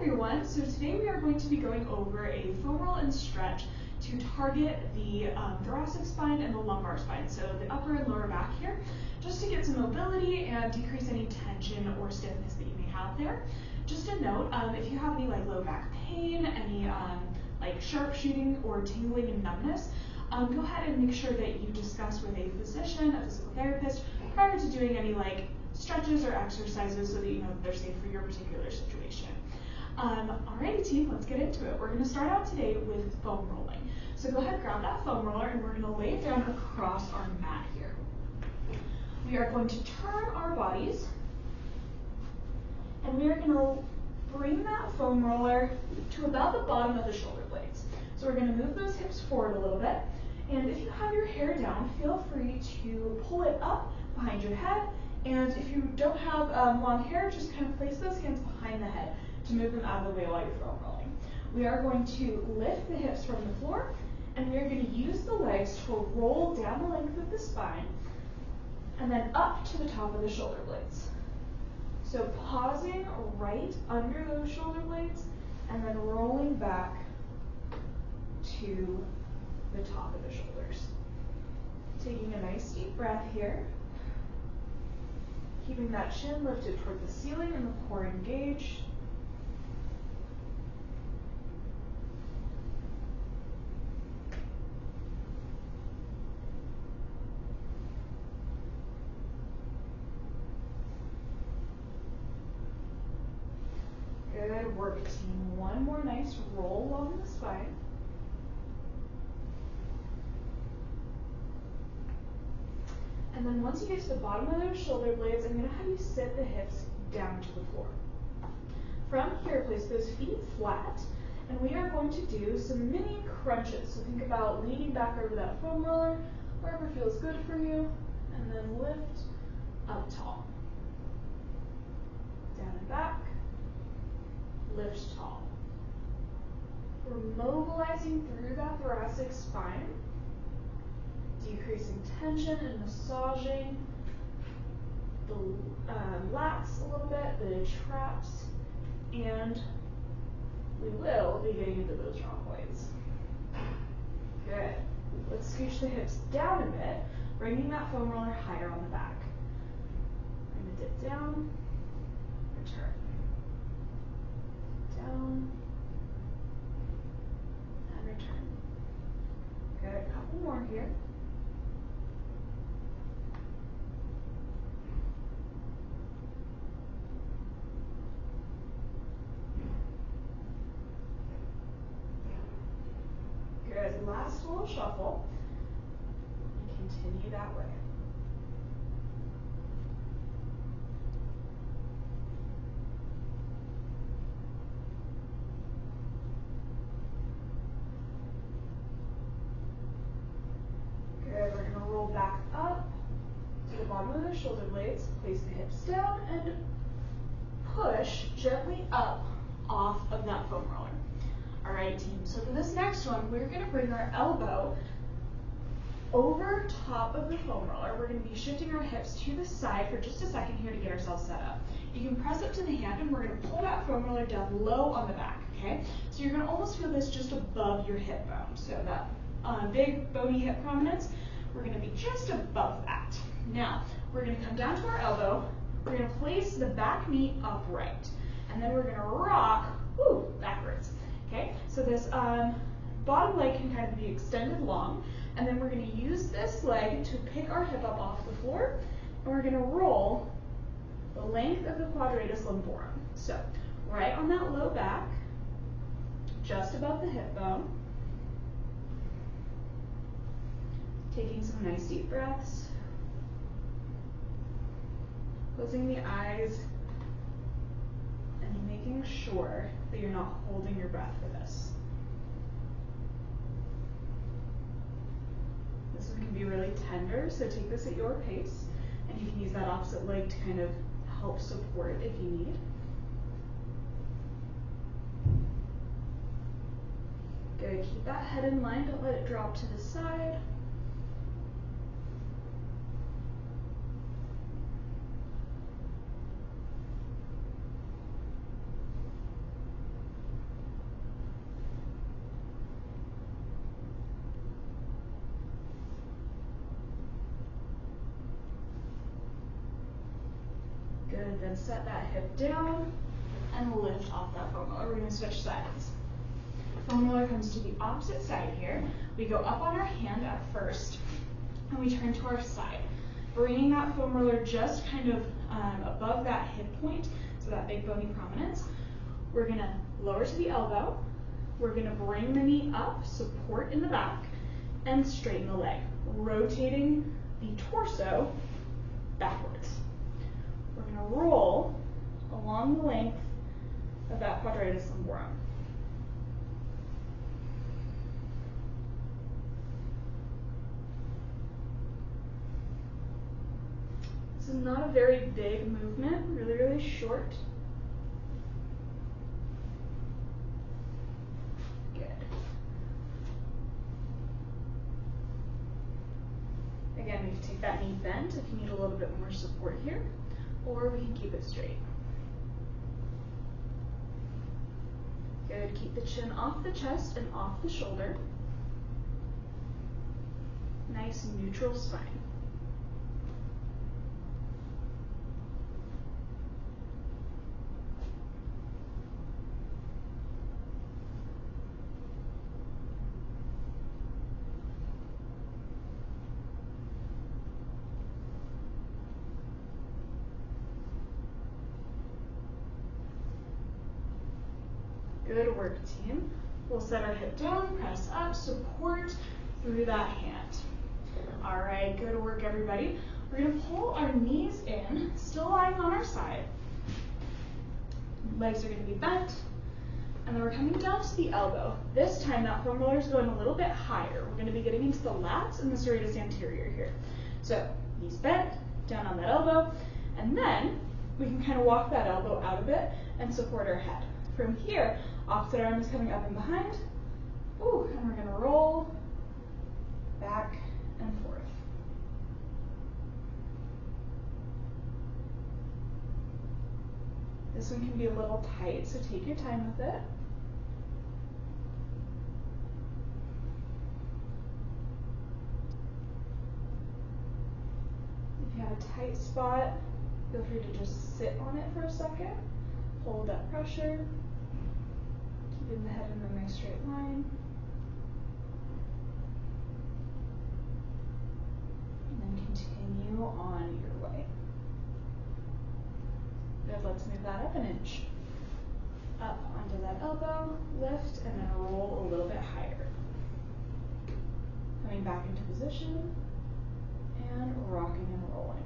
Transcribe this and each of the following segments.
everyone, so today we are going to be going over a foam roll and stretch to target the thoracic spine and the lumbar spine, so the upper and lower back here, just to get some mobility and decrease any tension or stiffness that you may have there. Just a note, if you have any low back pain, any sharp shooting or tingling and numbness, go ahead and make sure that you discuss with a physician, a physical therapist, prior to doing any stretches or exercises so that you know that they're safe for your particular situation. Alrighty team, let's get into it. We're going to start out today with foam rolling. So go ahead, grab that foam roller, and we're going to lay it down across our mat here. We are going to turn our bodies, and we are going to bring that foam roller to about the bottom of the shoulder blades. So we're going to move those hips forward a little bit, and if you have your hair down, feel free to pull it up behind your head, and if you don't have long hair, just kind of place those hands behind the head to move them out of the way while you're foam rolling. We are going to lift the hips from the floor, and we are going to use the legs to roll down the length of the spine, and then up to the top of the shoulder blades. So pausing right under those shoulder blades, and then rolling back to the top of the shoulders. Taking a nice deep breath here. Keeping that chin lifted toward the ceiling and the core engaged. Good work, team. One more nice roll along the spine. And then once you get to the bottom of those shoulder blades, I'm going to have you sit the hips down to the floor. From here, place those feet flat, and we are going to do some mini crunches. So think about leaning back over that foam roller, wherever feels good for you, and then lift up tall. Down and back, lift tall. We're mobilizing through that thoracic spine, decreasing tension and massaging the lats a little bit, the traps, and we will be getting into those rhomboids. Good. Let's scooch the hips down a bit, bringing that foam roller higher on the back. I'm going to dip down, return. Down, and return. Good. A couple more here. Good. Last little shuffle, and continue that way. Good. We're going to roll back up to the bottom of the shoulder blades, place the hips down, and push gently up off of that foam roller. All right, team, so for this next one, we're going to bring our elbow over top of the foam roller. We're going to be shifting our hips to the side for just a second here to get ourselves set up. You can press up to the hand, and we're going to pull that foam roller down low on the back, okay? So you're going to almost feel this just above your hip bone. So that big bony hip prominence, we're going to be just above that. Now, we're going to come down to our elbow. We're going to place the back knee upright, and then we're going to rock backwards. Okay, so this bottom leg can kind of be extended long, and then we're going to use this leg to pick our hip up off the floor, and we're going to roll the length of the quadratus lumborum. So right on that low back, just above the hip bone. Taking some nice deep breaths. Closing the eyes and making sure that you're not holding your breath for this. This one can be really tender, so take this at your pace, and you can use that opposite leg to kind of help support if you need. Good, keep that head in line, don't let it drop to the side. Good, then set that hip down and lift off that foam roller. We're gonna switch sides. Foam roller comes to the opposite side here. We go up on our hand at first, and we turn to our side. Bringing that foam roller just kind of above that hip point, so that big bony prominence. We're gonna lower to the elbow. We're gonna bring the knee up, support in the back, and straighten the leg, rotating the torso backwards. We're gonna roll along the length of that quadratus lumborum. This is not a very big movement, really, really short. Good. Again, we can take that knee bent if you need a little bit more support here, or we can keep it straight. Good, keep the chin off the chest and off the shoulder. Nice neutral spine. Good work, team. We'll set our hip down, press up, support through that hand. All right, good work, everybody. We're gonna pull our knees in, still lying on our side. Legs are gonna be bent, and then we're coming down to the elbow. This time, that foam roller is going a little bit higher. We're gonna be getting into the lats and the serratus anterior here. So, knees bent, down on that elbow, and then we can kind of walk that elbow out a bit and support our head. From here, opposite arm is coming up and behind. Ooh, and we're gonna roll back and forth. This one can be a little tight, so take your time with it. If you have a tight spot, feel free to just sit on it for a second. Hold that pressure. Keeping the head in a nice straight line. And then continue on your way. Good, let's move that up an inch. Up onto that elbow, lift, and then roll a little bit higher. Coming back into position, and rocking and rolling.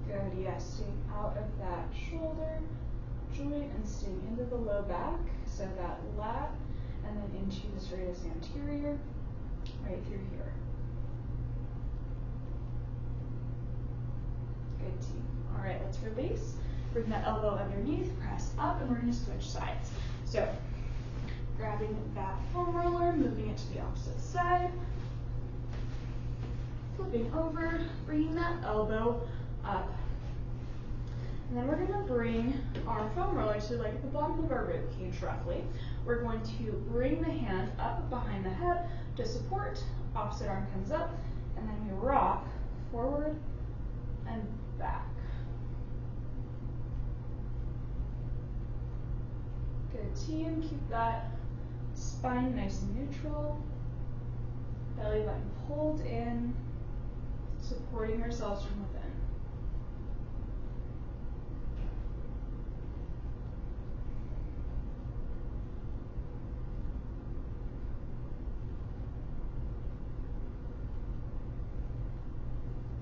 Good, yes, staying out of that shoulder joint and staying into the low back, so that lat, and then into the serratus anterior, right through here. Good, team. All right, let's release. Bring that elbow underneath, press up, and we're gonna switch sides. So, grabbing that foam roller, moving it to the opposite side, flipping over, bringing that elbow up. And then we're gonna bring our foam roller to like the bottom of our rib cage roughly. We're going to bring the hand up behind the head to support, opposite arm comes up, and then we rock forward and back. Good, team, keep that spine nice and neutral, belly button pulled in, supporting ourselves from within.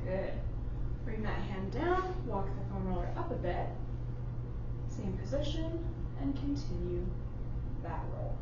Good. Bring that hand down, walk the foam roller up a bit, same position, and continue that roll.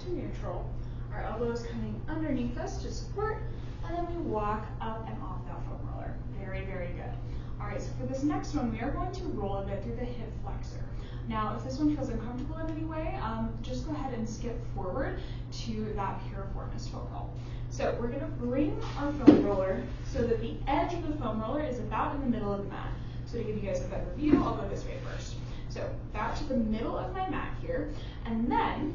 to neutral. Our elbows coming underneath us to support, and then we walk up and off that foam roller. Very, very good. All right, so for this next one, we are going to roll a bit through the hip flexor. Now, if this one feels uncomfortable in any way, just go ahead and skip forward to that piriformis foam roll. So we're going to bring our foam roller so that the edge of the foam roller is about in the middle of the mat. So to give you guys a better view, I'll go this way first. So back to the middle of my mat here, and then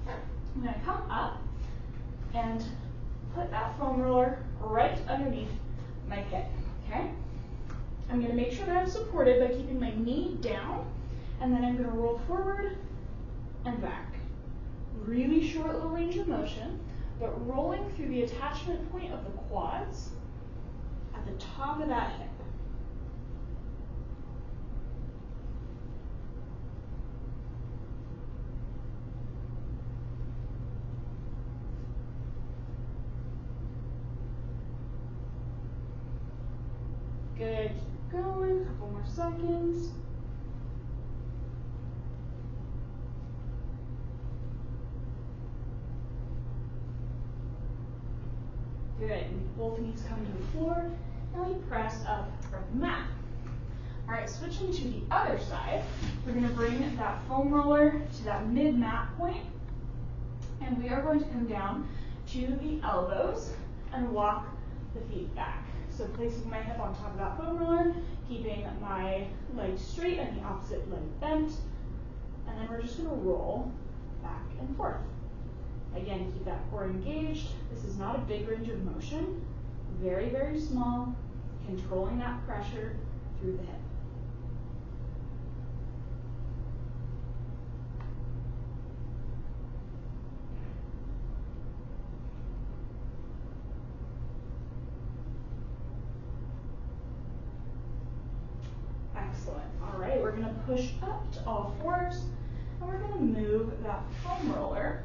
I'm going to come up and put that foam roller right underneath my hip, okay? I'm going to make sure that I'm supported by keeping my knee down, and then I'm going to roll forward and back. Really short little range of motion, but rolling through the attachment point of the quads at the top of that hip. Good, keep going, couple more seconds. Good, both knees come to the floor, and we press up from the mat. All right, switching to the other side, we're gonna bring that foam roller to that mid-mat point, and we are going to come down to the elbows and walk the feet back. So placing my hip on top of that foam roller, keeping my leg straight and the opposite leg bent, and then we're just gonna roll back and forth. Again, keep that core engaged. This is not a big range of motion. Very, very small, controlling that pressure through the hip. Excellent. All right, we're gonna push up to all fours, and we're gonna move that foam roller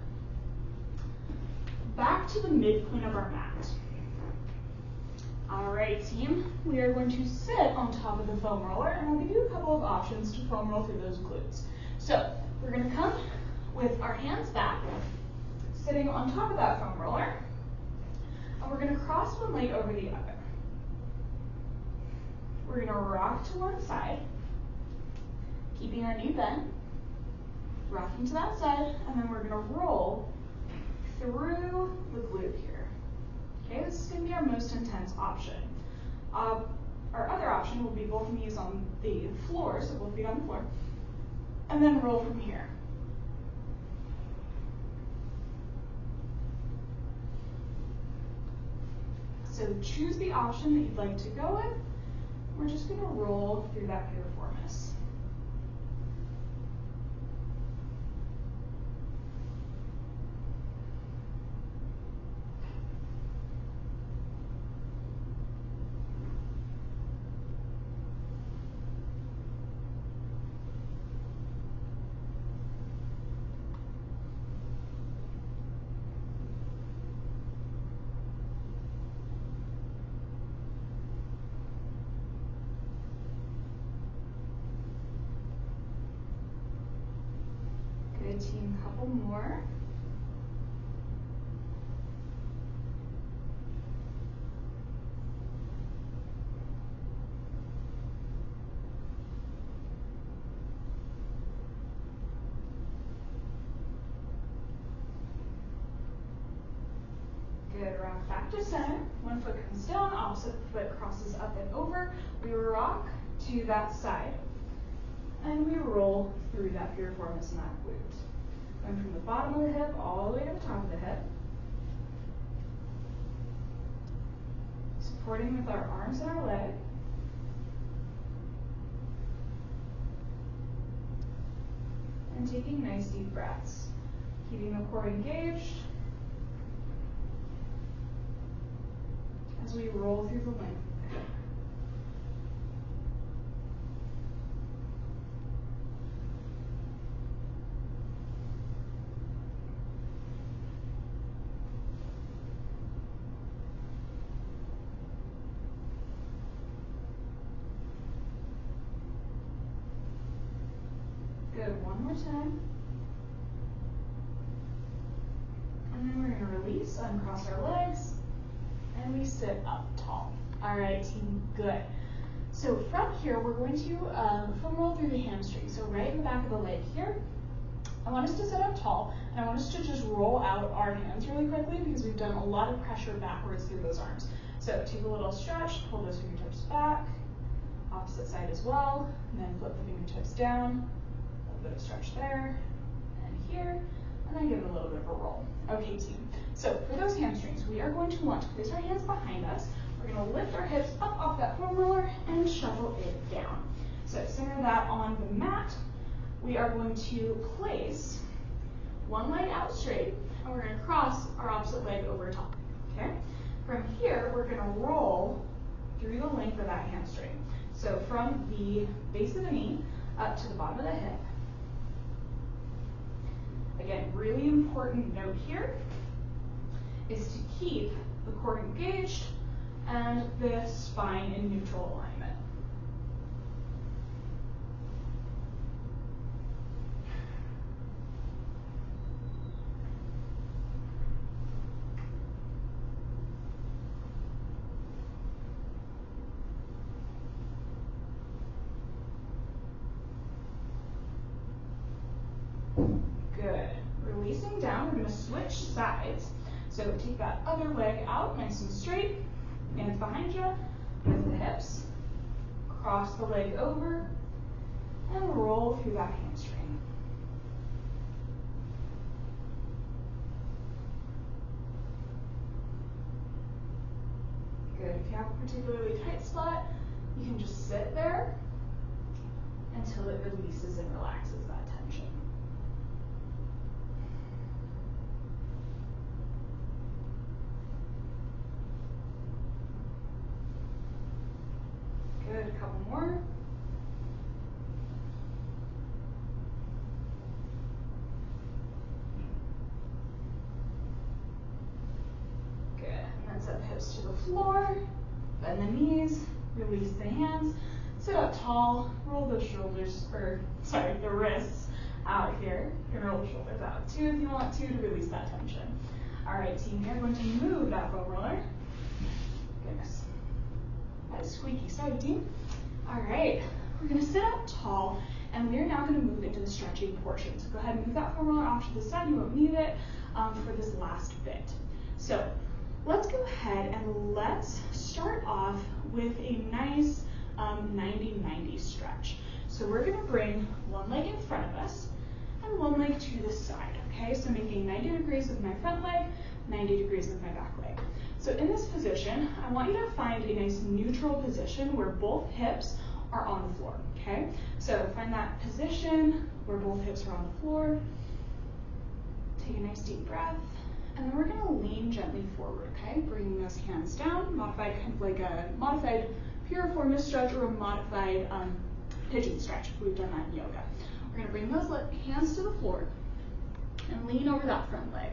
back to the midpoint of our mat. All right, team, we are going to sit on top of the foam roller, and I'll give you a couple of options to foam roll through those glutes. So we're gonna come with our hands back, sitting on top of that foam roller, and we're gonna cross one leg over the other. We're gonna rock to one side, keeping our knee bent, rocking to that side, and then we're gonna roll through the glute here. Okay, this is gonna be our most intense option. Our other option will be both knees on the floor, so both feet on the floor, and then roll from here. So choose the option that you'd like to go with. We're just gonna roll through that piriformis. Good, team, couple more. Good, rock back to center. One foot comes down, opposite foot crosses up and over. We rock to that side, and we roll through that piriformis and that glute. Going from the bottom of the hip all the way to the top of the hip. Supporting with our arms and our leg. And taking nice deep breaths. Keeping the core engaged as we roll through the length of the hip. Good, one more time. uncross our legs, and we sit up tall. All right, team, good. So from here, we're going to foam roll through the hamstring. So right in the back of the leg here, I want us to sit up tall, and I want us to just roll out our hands really quickly because we've done a lot of pressure backwards through those arms. So take a little stretch, pull those fingertips back, opposite side as well, and then flip the fingertips down, a little bit of stretch there, and here, and then give it a little bit of a roll. Okay, team. So for those hamstrings, we are going to want to place our hands behind us. We're going to lift our hips up off that foam roller and shuffle it down. So center that on the mat. We are going to place one leg out straight, and we're going to cross our opposite leg over top, okay? From here, we're going to roll through the length of that hamstring. So from the base of the knee up to the bottom of the hip. Again, really important note here is to keep the core engaged and the spine in neutral alignment. Good. Releasing down, we're going to switch sides. So take that other leg out, nice and straight, hands behind you, lift the hips, cross the leg over, and roll through that hamstring. Good. If you have a particularly tight spot, you can just sit there until it releases and relaxes that tension. Good, a couple more. Good, and then set the hips to the floor, bend the knees, release the hands, sit up tall, roll the shoulders, the wrists out here. You can roll the shoulders out too if you want to release that tension. All right, team, you're going to move that foam roller. Goodness. That is squeaky. Sorry, team. All right, we're going to sit up tall, and we're now going to move into the stretching portion. So go ahead and move that foam roller off to the side. You won't need it for this last bit. So let's go ahead and let's start off with a nice 90-90 stretch. So we're going to bring one leg in front of us and one leg to the side, okay? So making 90 degrees with my front leg, 90 degrees with my back leg. So in this position, I want you to find a nice neutral position where both hips are on the floor, okay? So find that position where both hips are on the floor. Take a nice deep breath, and then we're gonna lean gently forward, okay? Bringing those hands down, modified, kind of like a modified piriformis stretch or a modified pigeon stretch. We've done that in yoga. We're gonna bring those hands to the floor and lean over that front leg.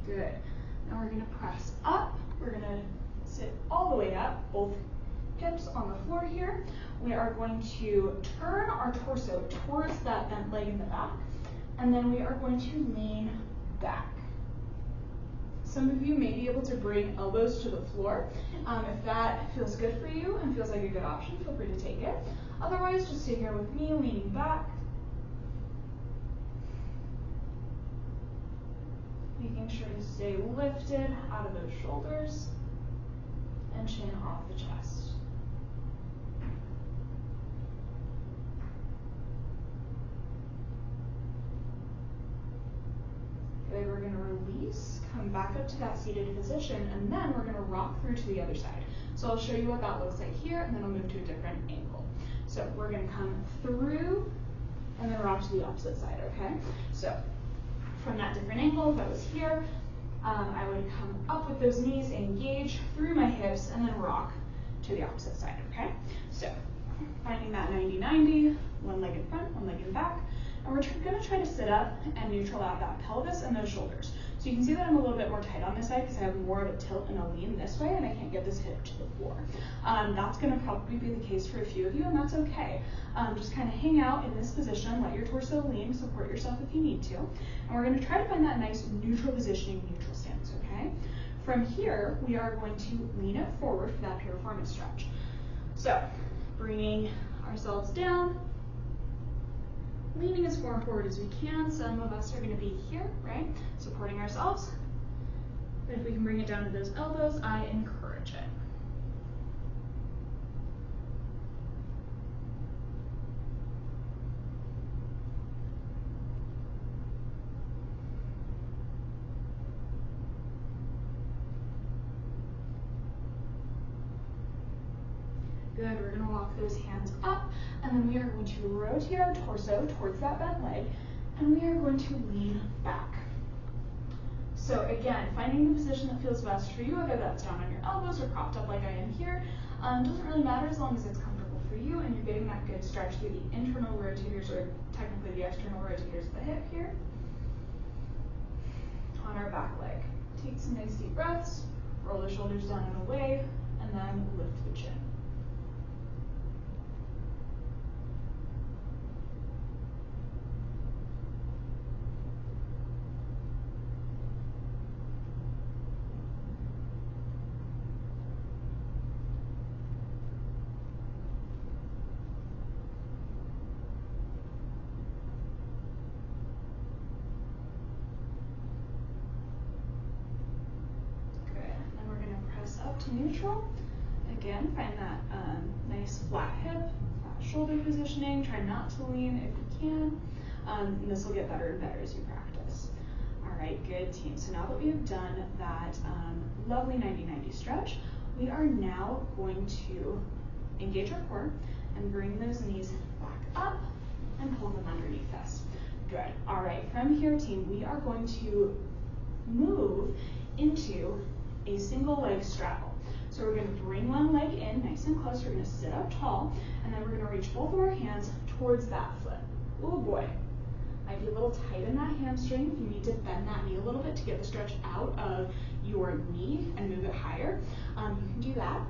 Good. Now we're going to press up. We're going to sit all the way up, both hips on the floor here. We are going to turn our torso towards that bent leg in the back, and then we are going to lean back. Some of you may be able to bring elbows to the floor. If that feels good for you and feels like a good option, feel free to take it. Otherwise, just stay here with me, leaning back. Making sure to stay lifted out of those shoulders and chin off the chest. Good, we're gonna release, come back up to that seated position, and then we're gonna rock through to the other side. So I'll show you what that looks like here, and then I'll move to a different angle. So we're gonna come through and then rock to the opposite side, okay? So from that different angle, if I was here, I would come up with those knees, engage through my hips, and then rock to the opposite side, okay? So finding that 90-90, one leg in front, one leg in back, And we're going to try to sit up and neutral out that pelvis and those shoulders. So you can see that I'm a little bit more tight on this side because I have more of a tilt and a lean this way, and I can't get this hip to the floor. That's going to probably be the case for a few of you, and that's okay. Just kind of hang out in this position, let your torso lean, support yourself if you need to. And we're going to try to find that nice neutral positioning, neutral stance, okay? From here, we are going to lean it forward for that piriformis stretch. So, bringing ourselves down, leaning as far forward as we can. Some of us are going to be here, right? Supporting ourselves. But if we can bring it down to those elbows, I encourage it. Good, we're gonna walk those hands up, and then we are going to rotate our torso towards that bent leg, and we are going to lean back. So again, finding the position that feels best for you, whether that's down on your elbows or propped up like I am here, doesn't really matter as long as it's comfortable for you and you're getting that good stretch through the internal rotators, or technically the external rotators of the hip here, on our back leg. Take some nice deep breaths, roll the shoulders down and away, and then lift the chin. To neutral. Again, find that nice flat hip, flat shoulder positioning. Try not to lean if you can. And this will get better and better as you practice. All right, good team. So now that we have done that lovely 90-90 stretch, we are now going to engage our core and bring those knees back up and pull them underneath us. Good. All right, from here, team, we are going to move into a single leg straddle. So we're going to bring one leg in nice and close. We're going to sit up tall, and then we're going to reach both of our hands towards that foot. Oh boy, might be a little tight in that hamstring. If you need to bend that knee a little bit to get the stretch out of your knee and move it higher, you can do that.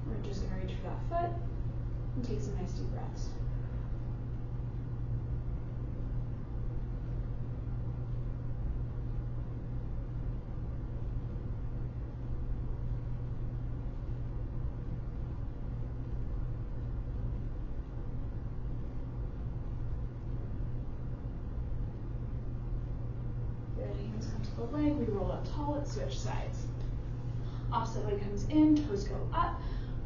We're just going to reach for that foot and take some nice deep breaths. The leg, we roll up tall, let's switch sides. Opposite leg comes in, toes go up.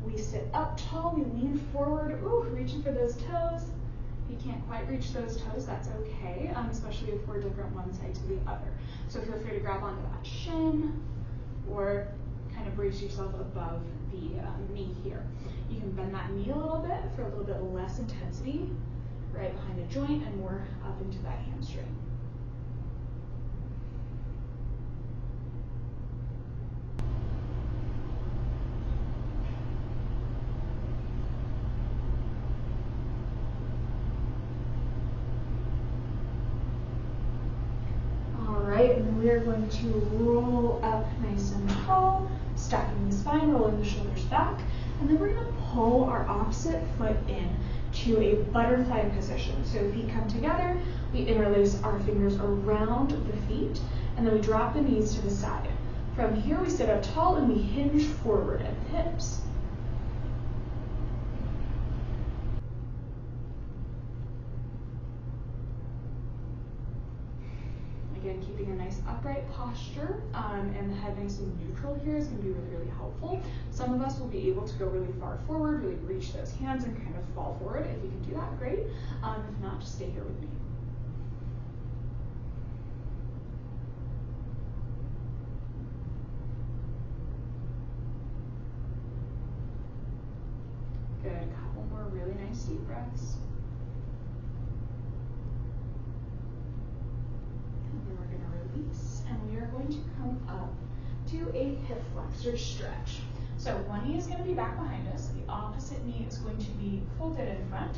We sit up tall, we lean forward, reaching for those toes. If you can't quite reach those toes, that's okay, especially if we're different one side to the other. So feel free to grab onto that shin or kind of brace yourself above the knee here. You can bend that knee a little bit for a little bit less intensity right behind the joint and more up into that hamstring. And we are going to roll up nice and tall, stacking the spine, rolling the shoulders back, and then we're going to pull our opposite foot in to a butterfly position. So feet come together, we interlace our fingers around the feet, and then we drop the knees to the side. From here, we sit up tall and we hinge forward at the hips. Again, keeping a nice upright posture and the head nice and neutral here is going to be really, really helpful. Some of us will be able to go really far forward, really reach those hands and kind of fall forward. If you can do that, great. If not, just stay here with me. Good, a couple more really nice deep breaths. And we are going to come up to a hip flexor stretch. So one knee is going to be back behind us. The opposite knee is going to be folded in front.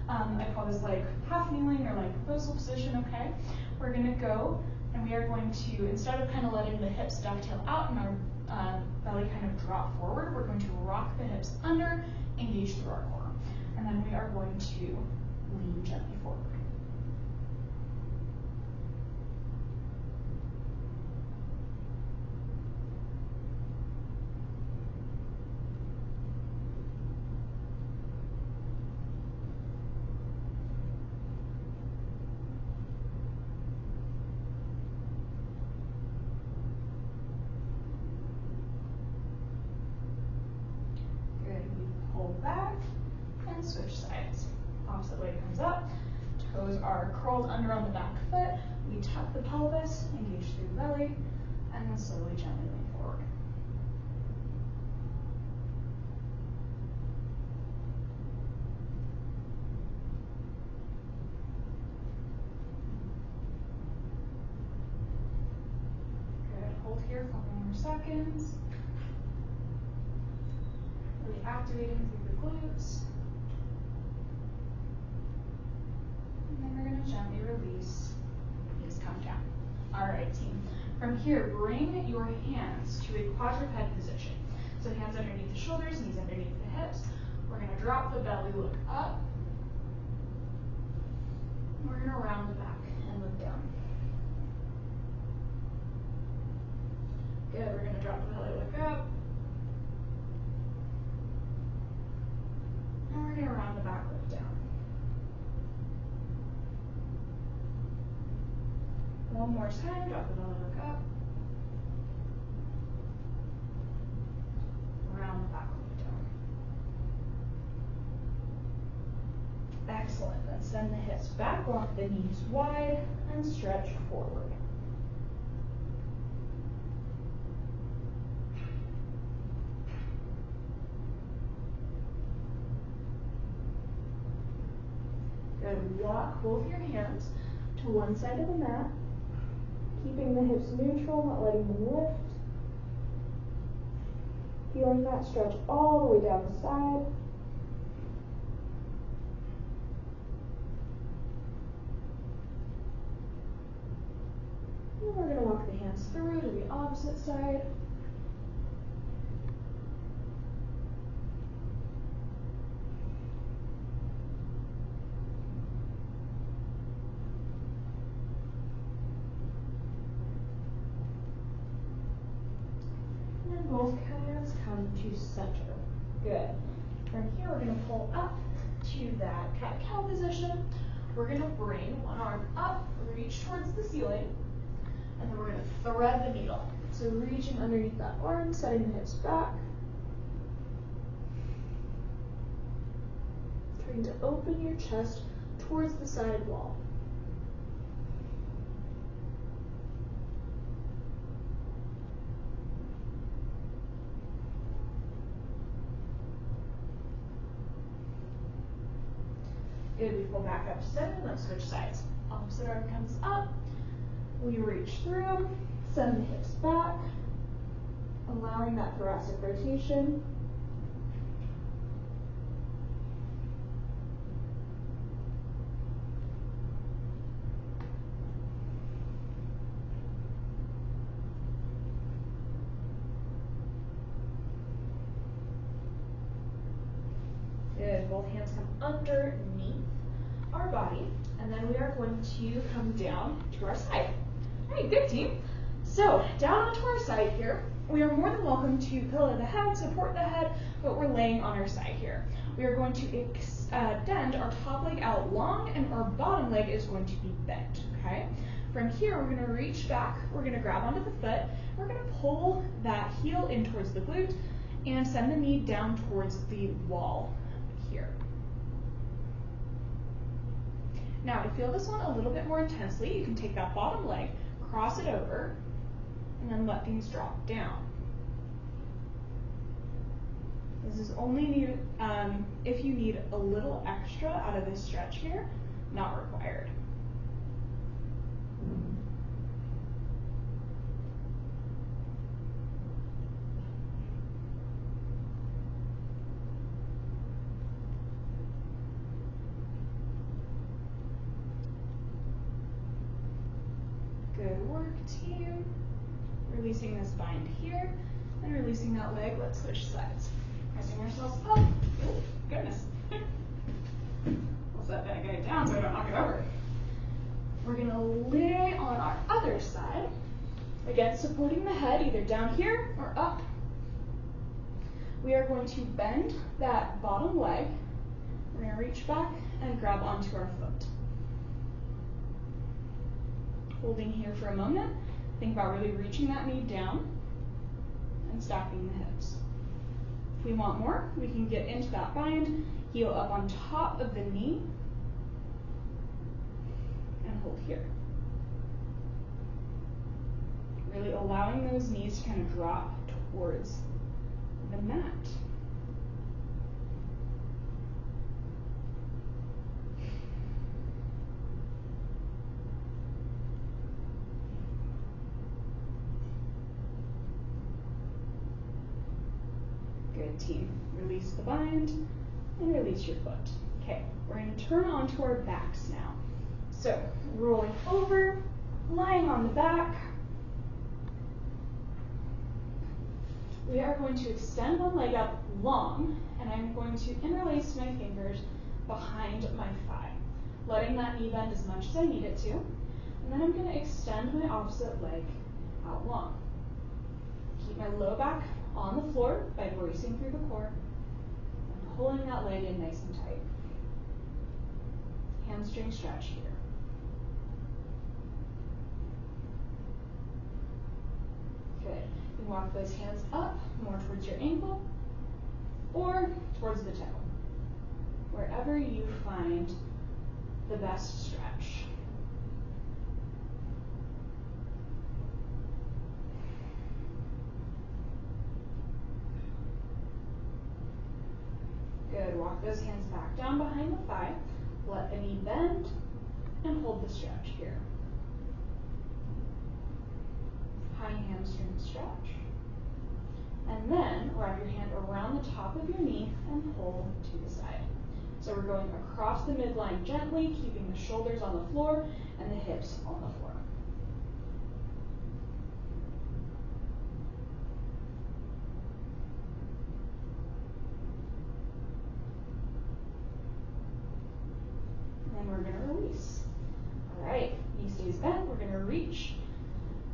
I call this like half kneeling or like proposal position, okay? We're gonna go and we are going to, instead of kind of letting the hips dovetail out and our belly kind of drop forward, we're going to rock the hips under, engage through our core. And then we are going to lean gently forward. Pull back and switch sides. Opposite leg comes up, toes are curled under on the back foot. We tuck the pelvis, engage through the belly, and then slowly, gently lean forward. Good, hold here a couple more seconds. Really activating through the glutes. And then we're going to gently release. Knees come down. All right, team. From here, bring your hands to a quadruped position. So hands underneath the shoulders, knees underneath the hips. We're going to drop the belly, look up. We're going to round the back and look down. Good, we're going to drop the belly, look up. And we're going to round the back, look down. One more time, drop the belly, look up. Round the back, look down. Excellent, then send the hips back, walk the knees wide, and stretch forward. Good, walk both your hands to one side of the mat, keeping the hips neutral, not letting them lift. Feeling that stretch all the way down the side. And we're going to walk the hands through to the opposite side. Both hands come to center. Good. From here, we're going to pull up to that cat-cow position. We're going to bring one arm up, reach towards the ceiling, and then we're going to thread the needle. So reaching underneath that arm, setting the hips back. Trying to open your chest towards the side wall. Good, we pull back up to center, let's switch sides. Opposite arm comes up, we reach through, send the hips back, allowing that thoracic rotation. Good, both hands come underneath our body, and then we are going to come down to our side. All right, good team. So down onto our side here, we are more than welcome to pillow the head, support the head, but we're laying on our side here. We are going to extend our top leg out long, and our bottom leg is going to be bent, okay? From here, we're gonna reach back, we're gonna grab onto the foot, we're gonna pull that heel in towards the glute, and send the knee down towards the wall here. Now, to feel this one a little bit more intensely, you can take that bottom leg, cross it over, and then let things drop down. This is only needed if you need a little extra out of this stretch here, not required. Good work, team. Releasing this bind here and releasing that leg. Let's switch sides. Pressing ourselves up. Oh, goodness. We'll set that guy down so I don't knock it over. We're going to lay on our other side. Again, supporting the head either down here or up. We are going to bend that bottom leg. We're going to reach back and grab onto our foot. Holding here for a moment. Think about really reaching that knee down and stacking the hips. If we want more, we can get into that bind, heel up on top of the knee, and hold here. Really allowing those knees to kind of drop towards the mat. Good, team. Release the bind and release your foot. Okay, we're going to turn onto our backs now. So, rolling over, lying on the back. We are going to extend one leg up long, and I'm going to interlace my fingers behind my thigh, letting that knee bend as much as I need it to. And then I'm going to extend my opposite leg out long. Keep my low back on the floor by bracing through the core and pulling that leg in nice and tight. Hamstring stretch here. Good. You walk those hands up more towards your ankle or towards the toe, wherever you find the best stretch. Good. Walk those hands back down behind the thigh. Let the knee bend and hold the stretch here. High hamstring stretch. And then wrap your hand around the top of your knee and pull to the side. So we're going across the midline gently, keeping the shoulders on the floor and the hips on the floor. And we're going to release. All right, knee stays bent. We're going to reach,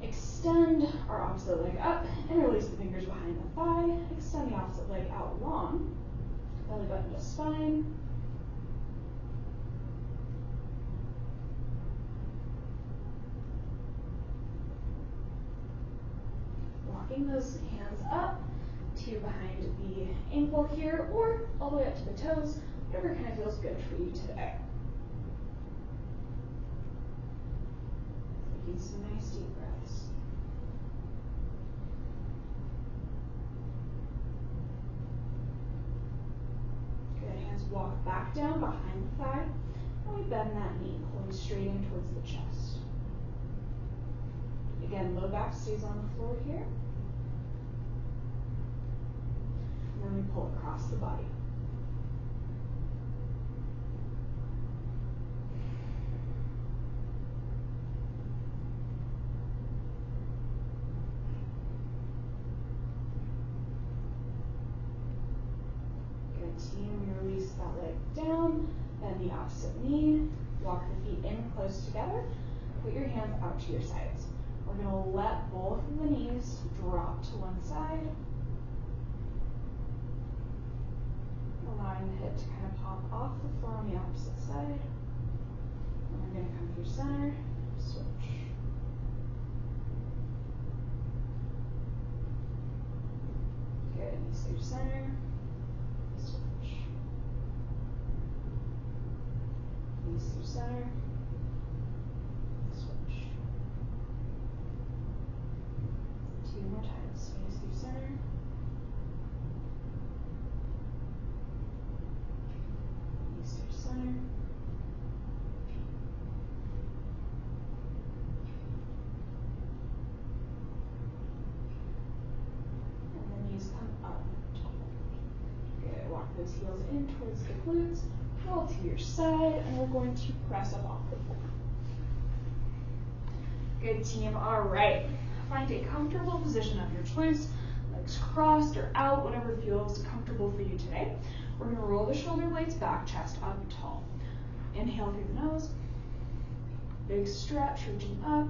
extend our opposite leg up, and release the fingers behind the thigh. Extend the opposite leg out long, belly button to spine. Walking those hands up to behind the ankle here, or all the way up to the toes, whatever kind of feels good for you today. Taking some nice deep breaths. Good, hands walk back down behind the thigh, and we bend that knee, pulling straight in towards the chest. Again, low back stays on the floor here. And then we pull across the body. Good, team. We release that leg down, bend the opposite knee, walk the feet in close together, put your hands out to your sides. We're going to let both of the knees drop to one side, allowing the hip to kind of pop off the floor on the opposite side. And we're going to come through center, switch. Good, knees through center, switch. Knees through center, switch. Two more times, knees through center. Knees through center. And the knees come up. Good, walk those heels in towards the glutes. Roll to your side, and we're going to press up off the floor. Good team. All right. Find a comfortable position of your choice, legs crossed or out, whatever feels comfortable for you today. We're going to roll the shoulder blades back, chest up tall. Inhale through the nose. Big stretch, reaching up.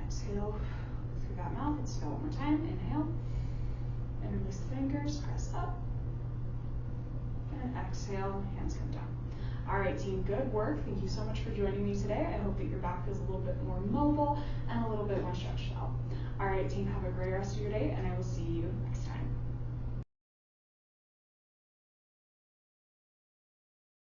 Exhale through that mouth. Let's do that one more time. Inhale. And release the fingers, press up. And exhale, hands come down. All right, team, good work. Thank you so much for joining me today. I hope that your back feels a little bit more mobile and a little bit more stretched out. All right, team, have a great rest of your day, and I will see you next time.